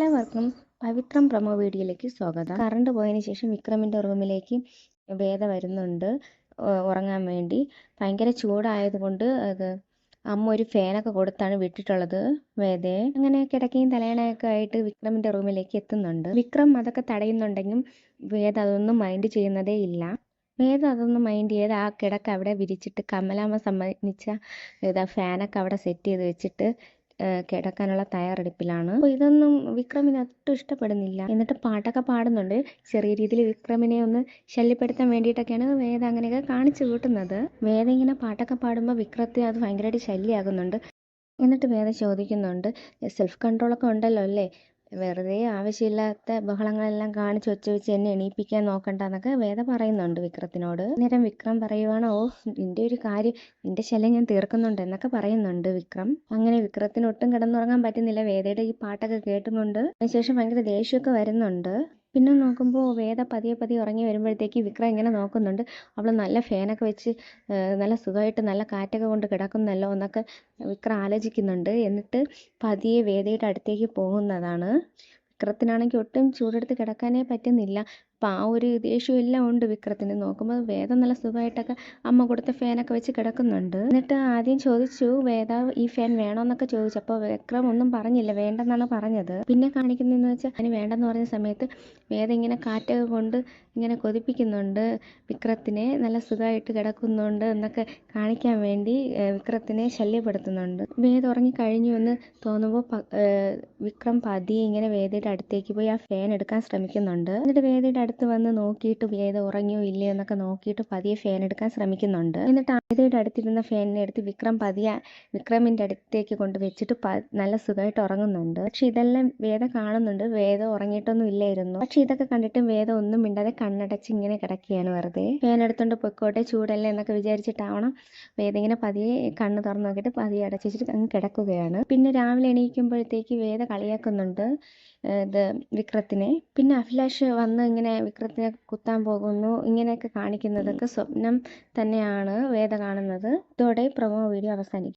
എല്ലാവർക്കും പവിത്രം പ്രൊമോ വീഡിയോയിലേക്ക് സ്വാഗതം. കറണ്ട് പോയതിന് ശേഷം വിക്രമിൻ്റെ റൂമിലേക്ക് വേദ വരുന്നുണ്ട് ഉറങ്ങാൻ വേണ്ടി. ഭയങ്കര ചൂടായതുകൊണ്ട് അമ്മ ഒരു ഫാനൊക്കെ കൊടുത്താണ് വിട്ടിട്ടുള്ളത് വേദയെ. അങ്ങനെ കിടക്കയും തലയണയൊക്കെ ആയിട്ട് വിക്രമിൻ്റെ റൂമിലേക്ക് എത്തുന്നുണ്ട്. വിക്രം അതൊക്കെ തടയുന്നുണ്ടെങ്കിലും വേദ അതൊന്നും മൈൻഡ് ചെയ്യുന്നതേ ഇല്ല. വേദ അതൊന്നും മൈൻഡ് ചെയ്ത് ആ കിടക്ക അവിടെ വിരിച്ചിട്ട് കമലാമ്മ സമ്മതിച്ച ഫാനൊക്കെ അവിടെ സെറ്റ് ചെയ്ത് വെച്ചിട്ട് കിടക്കാനുള്ള തയ്യാറെടുപ്പിലാണ്. അപ്പോൾ ഇതൊന്നും വിക്രമിന് ഒട്ടും ഇഷ്ടപ്പെടുന്നില്ല. എന്നിട്ട് പാട്ടൊക്കെ പാടുന്നുണ്ട്. ചെറിയ രീതിയിൽ വിക്രമിനെ ഒന്ന് ശല്യപ്പെടുത്താൻ വേണ്ടിയിട്ടൊക്കെയാണ് വേദ അങ്ങനെയൊക്കെ കാണിച്ചു കൂട്ടുന്നത്. വേദ ഇങ്ങനെ പാട്ടൊക്കെ പാടുമ്പോൾ വിക്രത്തിന് അത് ഭയങ്കരമായിട്ട് ശല്യമാകുന്നുണ്ട്. എന്നിട്ട് വേദ ചോദിക്കുന്നുണ്ട്, സെൽഫ് കൺട്രോളൊക്കെ ഉണ്ടല്ലോ അല്ലേ, വെറുതെ ആവശ്യമില്ലാത്ത ബഹളങ്ങളെല്ലാം കാണിച്ച് ഒച്ച വെച്ച് എന്നെ എണീപ്പിക്കാൻ നോക്കണ്ട എന്നൊക്കെ വേദ പറയുന്നുണ്ട് വിക്രത്തിനോട്. നേരം വിക്രം പറയുവാണ്, ഓ നിന്റെ ഒരു കാര്യം, നിന്റെ ശല്യം ഞാൻ തീർക്കുന്നുണ്ട് എന്നൊക്കെ പറയുന്നുണ്ട് വിക്രം. അങ്ങനെ വിക്രത്തിന് ഒട്ടും കിടന്നുറങ്ങാൻ പറ്റുന്നില്ല വേദയുടെ ഈ പാട്ടൊക്കെ കേട്ടുകൊണ്ട്. അതിനുശേഷം ഭയങ്കര ദേഷ്യമൊക്കെ വരുന്നുണ്ട്. പിന്നെ നോക്കുമ്പോൾ വേദ പതിയെ പതിയെ ഉറങ്ങി വരുമ്പോഴത്തേക്ക് വിക്രം ഇങ്ങനെ നോക്കുന്നുണ്ട്. അവൾ നല്ല ഫാനൊക്കെ വെച്ച് നല്ല സുഖമായിട്ട് നല്ല കാറ്റൊക്കെ കൊണ്ട് കിടക്കുന്നല്ലോ എന്നൊക്കെ വിക്രം ആലോചിക്കുന്നുണ്ട്. എന്നിട്ട് പതിയെ വേദയുടെ അടുത്തേക്ക് പോകുന്നതാണ്. വിക്രത്തിനാണെങ്കിൽ ഒട്ടും ചൂടെടുത്ത് കിടക്കാനേ പറ്റുന്നില്ല. അപ്പം ആ ഒരു ദേഷ്യം എല്ലാം ഉണ്ട് വിക്രത്തിന്. നോക്കുമ്പോൾ വേദ നല്ല സുഖമായിട്ടൊക്കെ അമ്മ കൊടുത്ത ഫാനൊക്കെ വെച്ച് കിടക്കുന്നുണ്ട്. എന്നിട്ട് ആദ്യം ചോദിച്ചു വേദ ഈ ഫാൻ വേണമെന്നൊക്കെ ചോദിച്ചു. അപ്പോൾ വിക്രം ഒന്നും പറഞ്ഞില്ല, വേണ്ടെന്നാണ് പറഞ്ഞത്. പിന്നെ കാണിക്കുന്നതെന്ന് വെച്ചാൽ അതിന് വേണ്ടെന്ന് പറഞ്ഞ സമയത്ത് വേദ ഇങ്ങനെ കാറ്റൊക്കെ കൊണ്ട് ഇങ്ങനെ കൊതിപ്പിക്കുന്നുണ്ട് വിക്രത്തിനെ. നല്ല സുഖമായിട്ട് കിടക്കുന്നുണ്ട് എന്നൊക്കെ കാണിക്കാൻ വേണ്ടി വിക്രത്തിനെ ശല്യപ്പെടുത്തുന്നുണ്ട്. വേദ ഉറങ്ങിക്കഴിഞ്ഞു എന്ന് തോന്നുമ്പോൾ വിക്രം പതിയെ ഇങ്ങനെ വേദയുടെ അടുത്തേക്ക് പോയി ആ ഫാൻ എടുക്കാൻ ശ്രമിക്കുന്നുണ്ട്. എന്നിട്ട് വേദയുടെ അടുത്ത് വന്ന് നോക്കിയിട്ട് വേദ ഉറങ്ങിയോ ഇല്ലയോ എന്നൊക്കെ നോക്കിയിട്ട് പതിയെ ഫാൻ എടുക്കാൻ ശ്രമിക്കുന്നുണ്ട്. എന്നിട്ട് വേദയുടെ അടുത്തിരുന്ന ഫാനിനെ എടുത്ത് വിക്രം പതിയെ വിക്രമിൻ്റെ അടുത്തേക്ക് കൊണ്ട് വെച്ചിട്ട് നല്ല സുഖമായിട്ട് ഉറങ്ങുന്നുണ്ട്. പക്ഷെ ഇതെല്ലാം വേദ കാണുന്നുണ്ട്. വേദ ഉറങ്ങിയിട്ടൊന്നും ഇല്ലായിരുന്നു. പക്ഷെ ഇതൊക്കെ കണ്ടിട്ട് വേദ ഒന്നും മിണ്ടാതെ കണ്ണടച്ച് ഇങ്ങനെ കിടക്കുകയാണ് വെറുതെ. ഫാൻ എടുത്തോണ്ട് പൊയ്ക്കോട്ടെ, ചൂടല്ലേ എന്നൊക്കെ വിചാരിച്ചിട്ടാവണം വേദ ഇങ്ങനെ പതിയെ കണ്ണ് തുറന്നു നോക്കിയിട്ട് പതിയെ അടച്ചു വെച്ചിട്ട് അങ്ങ് കിടക്കുകയാണ്. പിന്നെ രാവിലെ എണീക്കുമ്പോഴത്തേക്ക് വേദ കളിയാക്കുന്നുണ്ട് വിക്രത്തിനെ. പിന്നെ അഭിലാഷ് വന്ന് ഇങ്ങനെ വിക്രത്തിനെ കുത്താൻ പോകുന്നു. ഇങ്ങനെയൊക്കെ കാണിക്കുന്നതൊക്കെ സ്വപ്നം തന്നെയാണ് വേദ കാണുന്നത്. ഇതോടെ പ്രൊമോ വീഡിയോ അവസാനിക്കും.